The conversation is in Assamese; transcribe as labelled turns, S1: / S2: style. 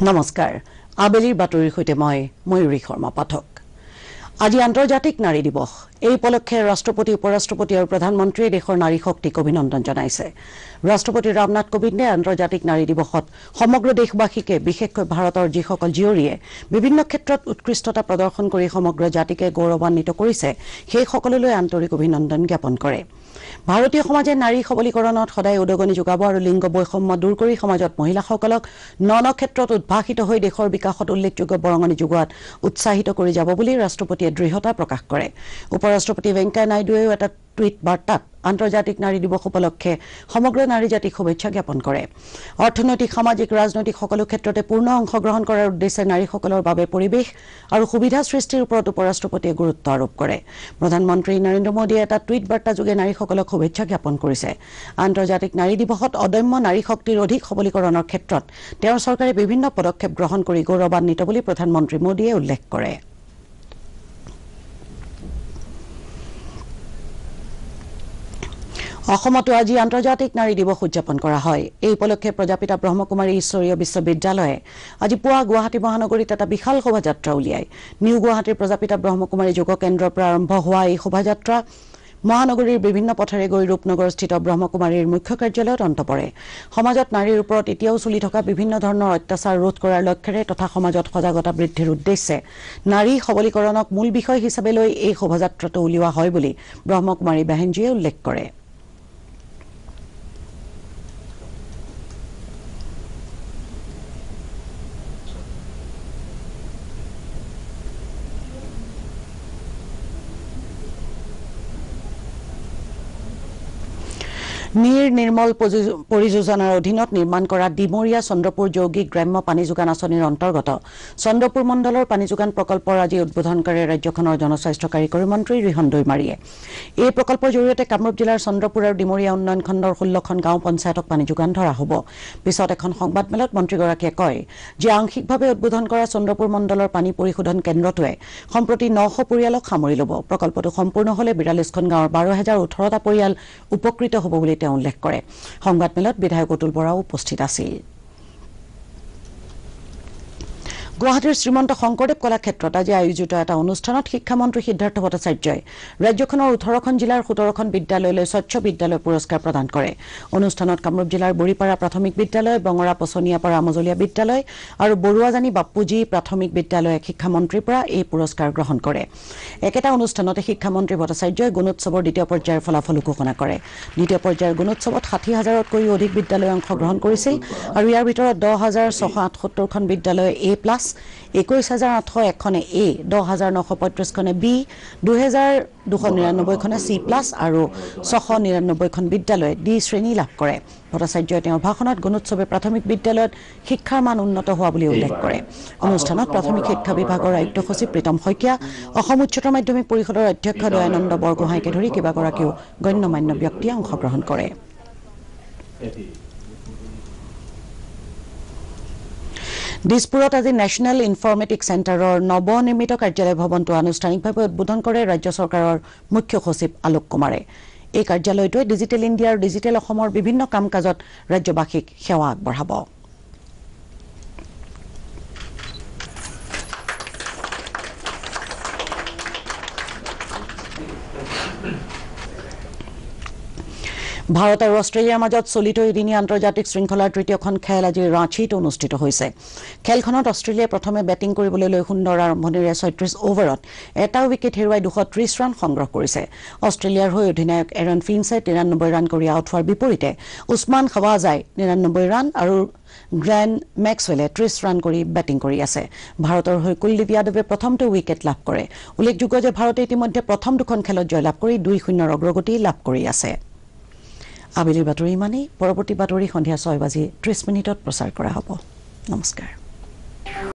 S1: নমস্কাৰ আবেলিৰ বাতৰিৰ সৈতে মই ময়ূৰী শৰ্মা পাঠক আজি আন্তৰ্জাতিক নাৰী দিৱস এই উপলক্ষে ৰাষ্ট্ৰপতি উপৰাষ্ট্ৰপতি আৰু প্ৰধানমন্ত্ৰীয়ে দেশৰ নাৰী শক্তিক অভিনন্দন জনাইছে ৰাষ্ট্ৰপতি ৰামনাথ কোবিন্দে আন্তৰ্জাতিক নাৰী দিৱসত সমগ্ৰ দেশবাসীকে বিশেষকৈ ভাৰতৰ যিসকল জীয়ৰীয়ে বিভিন্ন ক্ষেত্ৰত উৎকৃষ্টতা প্ৰদৰ্শন কৰি সমগ্ৰ জাতিকে গৌৰৱান্বিত কৰিছে সেই সকললৈ আন্তৰিক অভিনন্দন জ্ঞাপন কৰে ভাৰতীয় সমাজে নাৰী সবলীকৰণত সদায় উদগনি যোগাব আৰু লিংগ বৈষম্য দূৰ কৰি সমাজত মহিলাসকলক নন ক্ষেত্ৰত উদ্ভাসিত হৈ দেশৰ বিকাশত উল্লেখযোগ্য বৰঙণি যোগোৱাত উৎসাহিত কৰি যাব বুলি ৰাষ্ট্ৰপতিয়ে দৃঢ়তা প্ৰকাশ কৰে উপৰাষ্ট্ৰপতি ভেংকায়া নাইডুৱেও এটা টুইট বাৰ্তাত আন্তৰ্জাতিক নাৰী দিৱস উপলক্ষে সমগ্ৰ নাৰী জাতিক শুভেচ্ছা জ্ঞাপন কৰে অৰ্থনৈতিক সামাজিক ৰাজনৈতিক সকলো ক্ষেত্ৰতে পূৰ্ণ অংশগ্ৰহণ কৰাৰ উদ্দেশ্যে নাৰীসকলৰ বাবে পৰিৱেশ আৰু সুবিধা সৃষ্টিৰ ওপৰত উপৰাষ্ট্ৰপতিয়ে গুৰুত্ব আৰোপ কৰে প্ৰধানমন্ত্ৰী নৰেন্দ্ৰ মোদীয়ে এটা টুইট বাৰ্তা যোগে নাৰীসকলক শুভেচ্ছা জ্ঞাপন কৰিছে আন্তৰ্জাতিক নাৰী দিৱসত অদম্য নাৰী শক্তিৰ অধিক সবলীকৰণৰ ক্ষেত্ৰত তেওঁৰ চৰকাৰে বিভিন্ন পদক্ষেপ গ্ৰহণ কৰি গৌৰৱান্বিত বুলি প্ৰধানমন্ত্ৰী মোদীয়ে উল্লেখ কৰে অসমতো আজি আন্তৰ্জাতিক নাৰী দিৱস উদযাপন কৰা হয় এই উপলক্ষে প্ৰজাপিতা ব্ৰহ্মকুমাৰী ঈশ্বৰীয় বিশ্ববিদ্যালয়ে আজি পুৱা গুৱাহাটী মহানগৰীত এটা বিশাল শোভাযাত্ৰা উলিয়ায় নিউ গুৱাহাটীৰ প্ৰজাপিতা ব্ৰহ্মকুমাৰী যোগ কেন্দ্ৰৰ পৰা আৰম্ভ হোৱা এই শোভাযাত্ৰা মহানগৰীৰ বিভিন্ন পথেৰে গৈ ৰূপনগৰস্থিত ব্ৰহ্মকুমাৰীৰ মুখ্য কাৰ্যালয়ত অন্ত পৰে সমাজত নাৰীৰ ওপৰত এতিয়াও চলি থকা বিভিন্ন ধৰণৰ অত্যাচাৰ ৰোধ কৰাৰ লক্ষ্যৰে তথা সমাজত সজাগতা বৃদ্ধিৰ উদ্দেশ্যে নাৰী সবলীকৰণক মূল বিষয় হিচাপে লৈ এই শোভাযাত্ৰাটো উলিওৱা হয় বুলি ব্ৰহ্মকুমাৰী বাহিনীয়ে উল্লেখ কৰে নিৰ্মল পৰিযোজনাৰ অধীনত নিৰ্মাণ কৰা ডিমৰীয়া চন্দ্ৰপুৰ যৌগিক গ্ৰাম্য পানী যোগান আঁচনিৰ অন্তৰ্গত চন্দ্ৰপুৰ মণ্ডলৰ পানী যোগান প্ৰকল্পৰ আজি উদ্বোধন কৰে ৰাজ্যখনৰ জনস্বাস্থ্য কাৰিকৰী মন্ত্ৰী ৰিহন দৈমাৰীয়ে এই প্ৰকল্পৰ জৰিয়তে কামৰূপ জিলাৰ চন্দ্ৰপুৰ আৰু ডিমৰীয়া উন্নয়ন খণ্ডৰ 16খন গাঁও পঞ্চায়তক পানী যোগান ধৰা হ'ব পিছত এখন সংবাদমেলত মন্ত্ৰীগৰাকীয়ে কয় যে আংশিকভাৱে উদ্বোধন কৰা চন্দ্ৰপুৰ মণ্ডলৰ পানী পৰিশোধন কেন্দ্ৰটোৱে সম্প্ৰতি 900 পৰিয়ালক সামৰি ল'ব প্ৰকল্পটো সম্পূৰ্ণ হ'লে 42খন গাঁৱৰ 12018টা পৰিয়াল উপকৃত হ'ব বুলি তেওঁ উল্লেখ কৰে সংবাদমেলত বিধায়ক অতুল বৰাও উপস্থিত আছিল গুৱাহাটীৰ শ্ৰীমন্ত শংকৰদেৱ কলাক্ষেত্ৰত আজি আয়োজিত এটা অনুষ্ঠানত শিক্ষামন্ত্ৰী সিদ্ধাৰ্থ ভট্টাচাৰ্যই ৰাজ্যখনৰ 18খন জিলাৰ 17খন বিদ্যালয়লৈ স্বচ্ছ বিদ্যালয় পুৰস্কাৰ প্ৰদান কৰে অনুষ্ঠানত কামৰূপ জিলাৰ বৰিপাৰা প্ৰাথমিক বিদ্যালয় বঙৰা পছনিয়াপাৰা আমজলীয়া বিদ্যালয় আৰু বৰুৱাজানী বাপুজী প্ৰাথমিক বিদ্যালয়ে শিক্ষামন্ত্ৰীৰ পৰা এই পুৰস্কাৰ গ্ৰহণ কৰে একেটা অনুষ্ঠানতে শিক্ষামন্ত্ৰী ভট্টাচাৰ্যই গুণোৎসৱৰ দ্বিতীয় পৰ্যায়ৰ ফলাফল ঘোষণা কৰে দ্বিতীয় পৰ্যায়ৰ গুণোৎসৱত 60,000তকৈও অধিক বিদ্যালয়ে অংশগ্ৰহণ কৰিছিল আৰু ইয়াৰ ভিতৰত 10,678খন বিদ্যালয়ে A+ 21,801খনে A 10,935খনে B 2,299খনে C+ আৰু 699খন বিদ্যালয়ে D শ্ৰেণী লাভ কৰে ভট্টাচাৰ্যই তেওঁৰ ভাষণত গুণোৎসৱে প্ৰাথমিক বিদ্যালয়ত শিক্ষাৰ মান উন্নত হোৱা বুলি উল্লেখ কৰে অনুষ্ঠানত প্ৰাথমিক শিক্ষা বিভাগৰ আয়ুক্ত সচিব প্ৰীতম শইকীয়া অসম উচ্চতৰ মাধ্যমিক পৰিষদৰ অধ্যক্ষ দয়ানন্দ বৰগোহাঁইকে ধৰি কেইবাগৰাকীও গণ্যমান্য ব্যক্তিয়ে অংশগ্ৰহণ কৰে দিছপুৰত আজি নেশ্যনেল ইনফৰমেটিক চেণ্টাৰৰ নৱনিৰ্মিত কাৰ্যালয় ভৱনটো আনুষ্ঠানিকভাৱে উদ্বোধন কৰে ৰাজ্য চৰকাৰৰ মুখ্য সচিব আলোক কুমাৰে এই কাৰ্যালয়টোৱে ডিজিটেল ইণ্ডিয়া আৰু ডিজিটেল অসমৰ বিভিন্ন কাম কাজত ৰাজ্যবাসীক সেৱা আগবঢ়াব ভাৰত আৰু অষ্ট্ৰেলিয়াৰ মাজত চলিত এদিনীয়া আন্তৰ্জাতিক শৃংখলাৰ তৃতীয়খন খেল আজি ৰাঁচীত অনুষ্ঠিত হৈছে খেলখনত অষ্ট্ৰেলিয়াই প্ৰথমে বেটিং কৰিবলৈ লৈ সুন্দৰ আৰম্ভণিৰে 36 অভাৰত এটা উইকেট হেৰুৱাই 230 ৰান সংগ্ৰহ কৰিছে অষ্ট্ৰেলিয়াৰ হৈ অধিনায়ক এৰন ফিঞ্চে 93 ৰান কৰি আউট হোৱাৰ বিপৰীতে উছমান খাৱাজাই 99 ৰান আৰু গ্ৰেন মেক্সৱেলে 30 ৰান কৰি বেটিং কৰি আছে ভাৰতৰ হৈ কুলদীপ যাদৱে প্ৰথমটো উইকেট লাভ কৰে উল্লেখযোগ্য যে ভাৰতে ইতিমধ্যে প্ৰথম দুখন খেলত জয়লাভ কৰি 2-0 অগ্ৰগতি লাভ কৰি আছে আবেলিৰ বাতৰি ইমানেই পৰৱৰ্তী বাতৰি সন্ধিয়া 6:30 প্ৰচাৰ কৰা হ'ব নমস্কাৰ